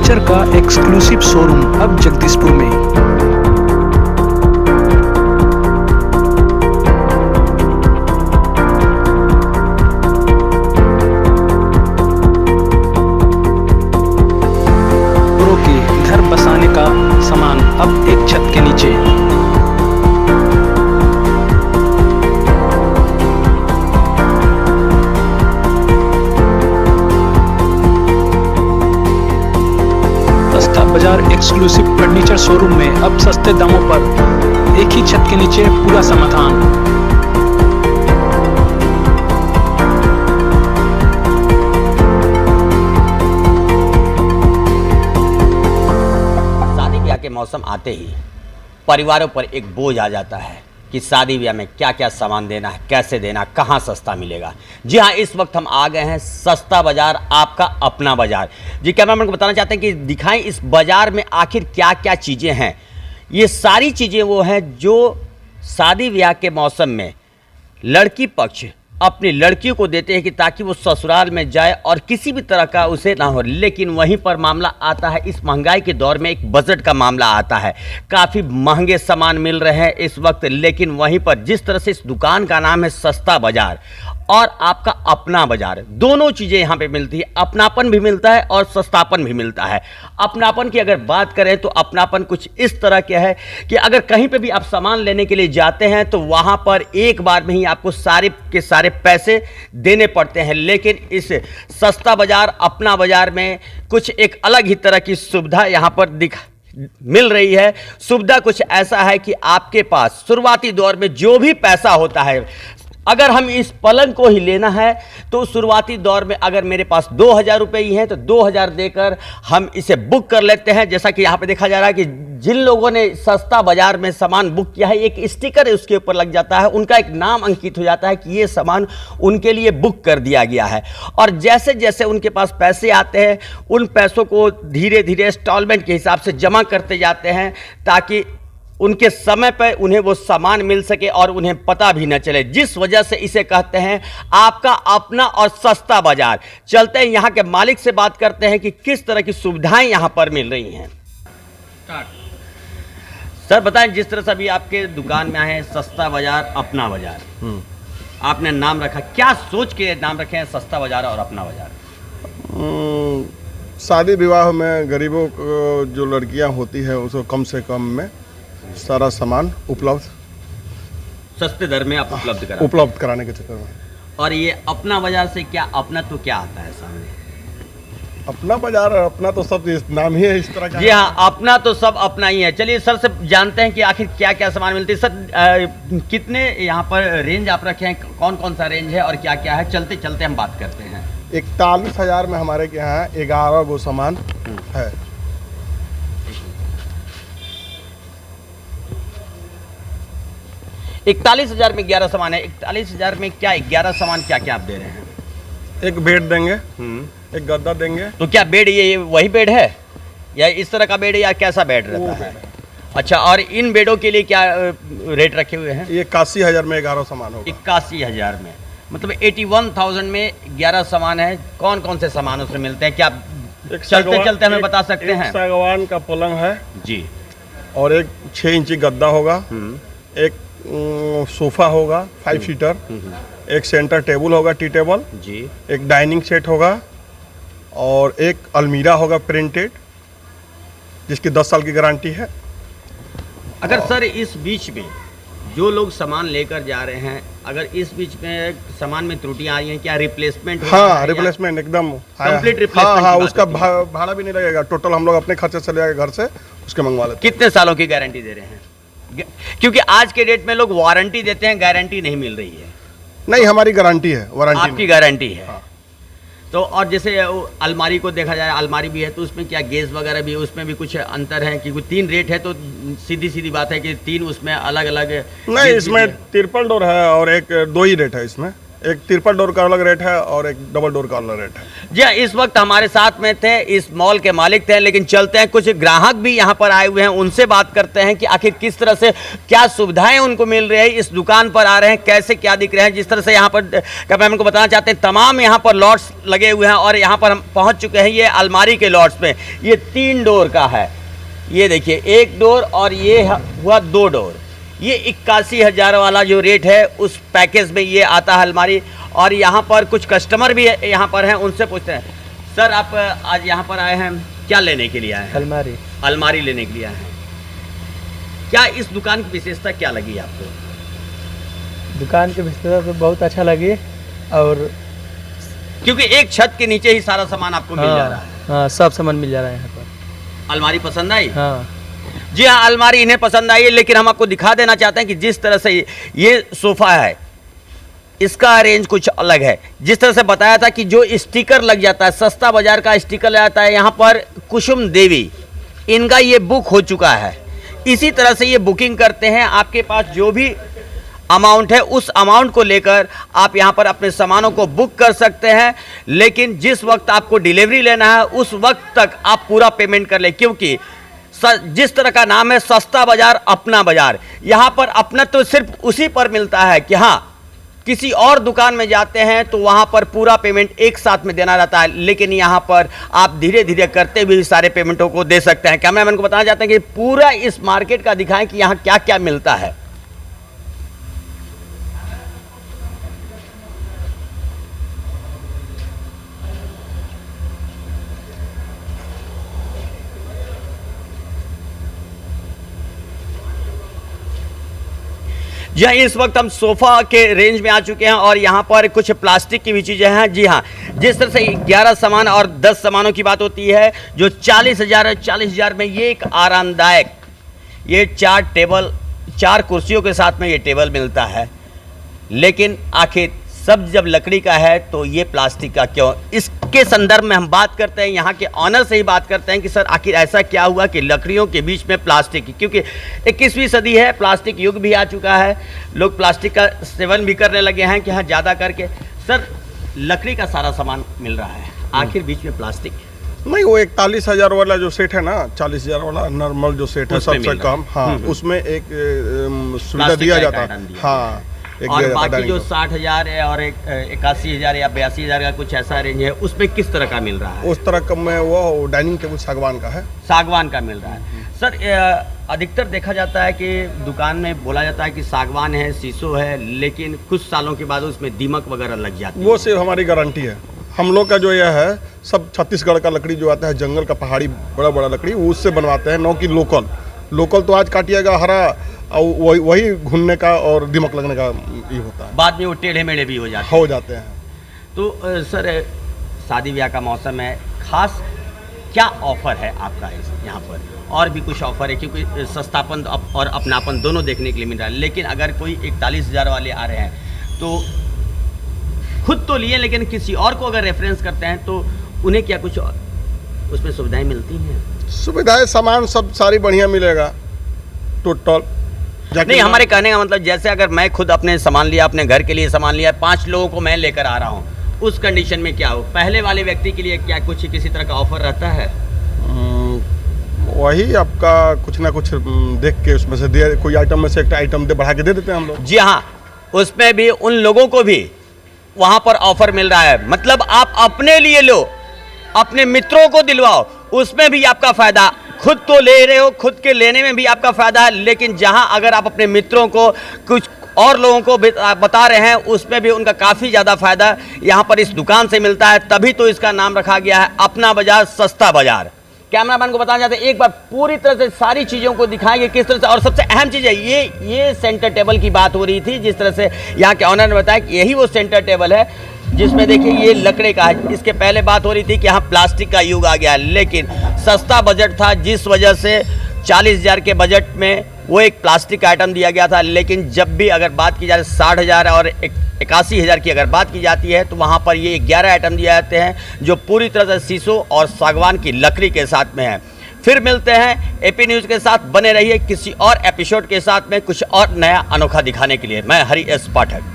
Furniture का exclusive showroom अब जगदीशपुर में। के घर बसाने का सामान अब एक छत के नीचे। सस्ता बाजार एक्सक्लूसिव फर्नीचर शोरूम में अब सस्ते दामों पर एक ही छत के नीचे पूरा समाधान। के मौसम आते ही परिवारों पर एक बोझ आ जाता है कि शादी ब्याह में क्या क्या सामान देना है, कैसे देना, कहाँ सस्ता मिलेगा। जी हाँ, इस वक्त हम आ गए हैं सस्ता बाजार, आपका अपना बाजार। जी कैमरामैन को बताना चाहते हैं कि दिखाएं इस बाजार में आखिर क्या क्या चीज़ें हैं। ये सारी चीज़ें वो हैं जो शादी ब्याह के मौसम में लड़की पक्ष अपनी लड़कियों को देते हैं कि ताकि वो ससुराल में जाए और किसी भी तरह का उसे ना हो। लेकिन वहीं पर मामला आता है, इस महंगाई के दौर में एक बजट का मामला आता है। काफ़ी महंगे सामान मिल रहे हैं इस वक्त, लेकिन वहीं पर जिस तरह से इस दुकान का नाम है सस्ता बाजार और आपका अपना बाजार, दोनों चीज़ें यहाँ पे मिलती है। अपनापन भी मिलता है और सस्तापन भी मिलता है। अपनापन की अगर बात करें तो अपनापन कुछ इस तरह के है कि अगर कहीं पे भी आप सामान लेने के लिए जाते हैं तो वहाँ पर एक बार में ही आपको सारे के सारे पैसे देने पड़ते हैं। लेकिन इस सस्ता बाजार, अपना बाजार में कुछ एक अलग ही तरह की सुविधा यहाँ पर मिल रही है। सुविधा कुछ ऐसा है कि आपके पास शुरुआती दौर में जो भी पैसा होता है, अगर हम इस पलंग को ही लेना है तो शुरुआती दौर में अगर मेरे पास 2000 रुपये ही हैं तो 2000 देकर हम इसे बुक कर लेते हैं। जैसा कि यहाँ पे देखा जा रहा है कि जिन लोगों ने सस्ता बाजार में सामान बुक किया है, एक स्टिकर उसके ऊपर लग जाता है, उनका एक नाम अंकित हो जाता है कि ये सामान उनके लिए बुक कर दिया गया है। और जैसे जैसे उनके पास पैसे आते हैं, उन पैसों को धीरे धीरे इंस्टॉलमेंट के हिसाब से जमा करते जाते हैं ताकि उनके समय पर उन्हें वो सामान मिल सके और उन्हें पता भी न चले। जिस वजह से इसे कहते हैं आपका अपना और सस्ता बाजार। चलते हैं यहाँ के मालिक से बात करते हैं कि किस तरह की सुविधाएं यहाँ पर मिल रही हैं। सर बताएं, जिस तरह से अभी आपके दुकान में आए हैं सस्ता बाजार, अपना बाजार, आपने नाम रखा, क्या सोच के नाम रखे हैं सस्ता बाजार और अपना बाजार? शादी विवाह में गरीबों को जो लड़कियां होती हैं उसको कम से कम में सारा सामान सस्ते दर में आप उपलब्ध कराने के चक्कर में। और ये अपना बाजार से क्या अपना तो क्या आता है सामने? अपना बाजार, अपना तो सब नाम ही है इस तरह का। जी हाँ, अपना तो सब अपना ही है। चलिए सर से जानते हैं कि आखिर क्या क्या सामान मिलते हैं। सर कितने यहाँ पर रेंज आप रखे हैं, कौन कौन सा रेंज है और क्या क्या है? चलते चलते हम बात करते हैं। 41,000 में हमारे के यहाँ 11 गो सामान है। 41,000 में 11 सामान है। 41,000 में क्या 11 सामान क्या क्या आप दे रहे हैं? एक बेड देंगे, एक गद्दा देंगे। तो क्या बेड ये वही बेड है या इस तरह का बेड है या कैसा बेड रहता है? अच्छा, और इन बेडों के लिए क्या रेट रखे हुए हैं? ये 81,000 में 11 सामान होगा। 81,000 में मतलब 81,000 में 11 सामान है। कौन कौन से सामान उसमें मिलते हैं, क्या चलते चलते हमें बता सकते हैं? सागवान का पलंग है जी, और एक 6 इंची गद्दा होगा, एक सोफा होगा 5 सीटर, एक सेंटर टेबल होगा टी टेबल जी, एक डाइनिंग सेट होगा और एक अलमीरा होगा प्रिंटेड जिसकी 10 साल की गारंटी है। अगर सर इस बीच में जो लोग सामान लेकर जा रहे हैं, अगर इस बीच में सामान में त्रुटियां आ रही हैं, क्या रिप्लेसमेंट? हाँ, रिप्लेसमेंट एकदम कंप्लीट रिप्लेसमेंट। हाँ, उसका भाड़ा भी नहीं लगेगा। टोटल हम लोग अपने खर्चे से ले घर से उसके मंगवा लेते। कितने सालों की गारंटी दे रहे हैं? क्योंकि आज के डेट में लोग वारंटी देते हैं, गारंटी नहीं मिल रही है। नहीं, हमारी गारंटी है, वारंटी आपकी गारंटी है। हाँ। तो और जैसे अलमारी को देखा जाए, अलमारी भी है तो उसमें क्या गैस वगैरह भी, उसमें भी कुछ अंतर है? क्योंकि 3 रेट है तो सीधी सीधी बात है कि 3 उसमें अलग अलग। नहीं, इसमें 53 डोर है और एक 2 ही रेट है इसमें। एक ट्रिपल डोर का अलग रेट है और एक डबल डोर का अलग रेट है। जी हाँ, इस वक्त हमारे साथ में थे, इस मॉल के मालिक थे, लेकिन चलते हैं कुछ ग्राहक भी यहाँ पर आए हुए हैं, उनसे बात करते हैं कि आखिर किस तरह से क्या सुविधाएं उनको मिल रही है, इस दुकान पर आ रहे हैं कैसे क्या दिख रहे हैं। जिस तरह से यहाँ पर कैमरामैन को बताना चाहते हैं, तमाम यहाँ पर लॉट्स लगे हुए हैं और यहाँ पर हम पहुँच चुके हैं। ये अलमारी के लॉट्स में ये 3 डोर का है, ये देखिए 1 डोर और ये हुआ 2 डोर। ये 81,000 वाला जो रेट है उस पैकेज में ये आता है अलमारी। और यहाँ पर कुछ कस्टमर भी यहाँ पर हैं, उनसे पूछते हैं, सर आप आज यहाँ पर आए हैं, क्या लेने के लिए आए हैं? अलमारी लेने के लिए आए हैं। क्या इस दुकान की विशेषता क्या लगी आपको? दुकान की विशेषता तो बहुत अच्छा लगी, और क्योंकि एक छत के नीचे ही सारा सामान आपको मिल जा रहा है। हाँ, सब सामान मिल जा रहा है यहाँ पर। अलमारी पसंद आई? हाँ जी हाँ, अलमारी इन्हें पसंद आई है, लेकिन हम आपको दिखा देना चाहते हैं कि जिस तरह से ये सोफा है इसका रेंज कुछ अलग है। जिस तरह से बताया था कि जो स्टिकर लग जाता है, सस्ता बाजार का स्टिकर लग जाता है, यहाँ पर कुसुम देवी इनका ये बुक हो चुका है। इसी तरह से ये बुकिंग करते हैं, आपके पास जो भी अमाउंट है उस अमाउंट को लेकर आप यहाँ पर अपने सामानों को बुक कर सकते हैं। लेकिन जिस वक्त आपको डिलीवरी लेना है उस वक्त तक आप पूरा पेमेंट कर लें, क्योंकि जिस तरह का नाम है सस्ता बाजार अपना बाजार, यहाँ पर अपना तो सिर्फ उसी पर मिलता है कि हाँ किसी और दुकान में जाते हैं तो वहाँ पर पूरा पेमेंट एक साथ में देना रहता है, लेकिन यहाँ पर आप धीरे धीरे करते हुए सारे पेमेंटों को दे सकते हैं। कैमरामैन को बताना चाहते हैं कि पूरा इस मार्केट का दिखाएं कि यहाँ क्या क्या मिलता है। जी हाँ, इस वक्त हम सोफ़ा के रेंज में आ चुके हैं और यहाँ पर कुछ प्लास्टिक की भी चीज़ें हैं। जी हाँ, जिस तरह से 11 सामान और 10 सामानों की बात होती है जो 40,000 है, 40,000 में ये एक आरामदायक ये 4 टेबल 4 कुर्सियों के साथ में ये टेबल मिलता है। लेकिन आखिर सब जब लकड़ी का है तो ये प्लास्टिक का क्यों? इसके संदर्भ में हम बात करते हैं, यहाँ के ऑनर से ही बात करते हैं कि सर आखिर ऐसा क्या हुआ कि लकड़ियों के बीच में प्लास्टिक, क्योंकि 21वीं सदी है, प्लास्टिक युग भी आ चुका है, लोग प्लास्टिक का सेवन भी करने लगे हैं कि हाँ ज़्यादा करके। सर लकड़ी का सारा सामान मिल रहा है, आखिर बीच में प्लास्टिक? नहीं, वो 41,000 वाला जो सेट है ना, 40,000 वाला नॉर्मल जो सेट है सबसे कम, हाँ उसमें एक सुविधा दिया जाता है। हाँ, और बाकी जो 60,000 है और 81,000 या 82,000 का कुछ ऐसा रेंज है, उसमें किस तरह का मिल रहा है? उस तरह का में वो डाइनिंग टेबल सागवान का है। सागवान का मिल रहा है। सर अधिकतर देखा जाता है कि दुकान में बोला जाता है कि सागवान है, शीशो है, लेकिन कुछ सालों के बाद उसमें दीमक वगैरह लग जाती है। वो सिर्फ हमारी गारंटी है। हम लोग का जो यह है सब छत्तीसगढ़ का लकड़ी जो आता है, जंगल का पहाड़ी बड़ा बड़ा लकड़ी, उससे बनवाते हैं, न कि लोकल तो आज काटिएगा हरा और वही घुनने का और दिमक लगने का ये होता है, बाद में वो टेढ़े मेढ़े भी हो जाते हैं। तो सर शादी ब्याह का मौसम है, खास क्या ऑफर है आपका यहाँ पर? और भी कुछ ऑफर है क्योंकि सस्तापन और अपनापन दोनों देखने के लिए मिल रहा है। लेकिन अगर कोई 41,000 वाले आ रहे हैं तो खुद तो लिए, लेकिन किसी और को अगर रेफरेंस करते हैं तो उन्हें क्या कुछ उसमें सुविधाएं मिलती हैं? सुविधाएं सामान सब सारी बढ़िया मिलेगा टोटल। नहीं, हमारे कहने का मतलब जैसे अगर मैं खुद अपने सामान लिया, अपने घर के लिए सामान लिया, 5 लोगों को मैं लेकर आ रहा हूँ, उस कंडीशन में क्या हो? पहले वाले व्यक्ति के लिए क्या कुछ किसी तरह का ऑफर रहता है? वही आपका कुछ ना कुछ देख के उसमें से दे, कोई आइटम में से एक आइटम दे बढ़ा के दे देते हैं हम लोग। जी हाँ, उसमें भी उन लोगों को भी वहाँ पर ऑफर मिल रहा है। मतलब आप अपने लिए लो, अपने मित्रों को दिलवाओ, उसमें भी आपका फायदा। खुद तो ले रहे हो, खुद के लेने में भी आपका फायदा है, लेकिन जहां अगर आप अपने मित्रों को कुछ और लोगों को बता रहे हैं उसमें भी उनका काफ़ी ज़्यादा फायदा यहाँ पर इस दुकान से मिलता है। तभी तो इसका नाम रखा गया है अपना बाजार सस्ता बाजार। कैमरामैन को बताना चाहते हैं, एक बार पूरी तरह से सारी चीज़ों को दिखाएंगे किस तरह से। और सबसे अहम चीज़ है ये सेंटर टेबल की बात हो रही थी, जिस तरह से यहाँ के ऑनर ने बताया कि यही वो सेंटर टेबल है जिसमें देखिए ये लकड़े का है। इसके पहले बात हो रही थी कि यहाँ प्लास्टिक का युग आ गया है, लेकिन सस्ता बजट था जिस वजह से 40,000 के बजट में वो एक प्लास्टिक का आइटम दिया गया था। लेकिन जब भी अगर बात की जाए 60,000 और 81,000 की अगर बात की जाती है तो वहाँ पर ये 11 आइटम दिए जाते हैं जो पूरी तरह से शीशो और सागवान की लकड़ी के साथ में है। फिर मिलते हैं एपी न्यूज़ के साथ, बने रहिए किसी और एपिसोड के साथ में कुछ और नया अनोखा दिखाने के लिए। मैं हरी एस पाठक।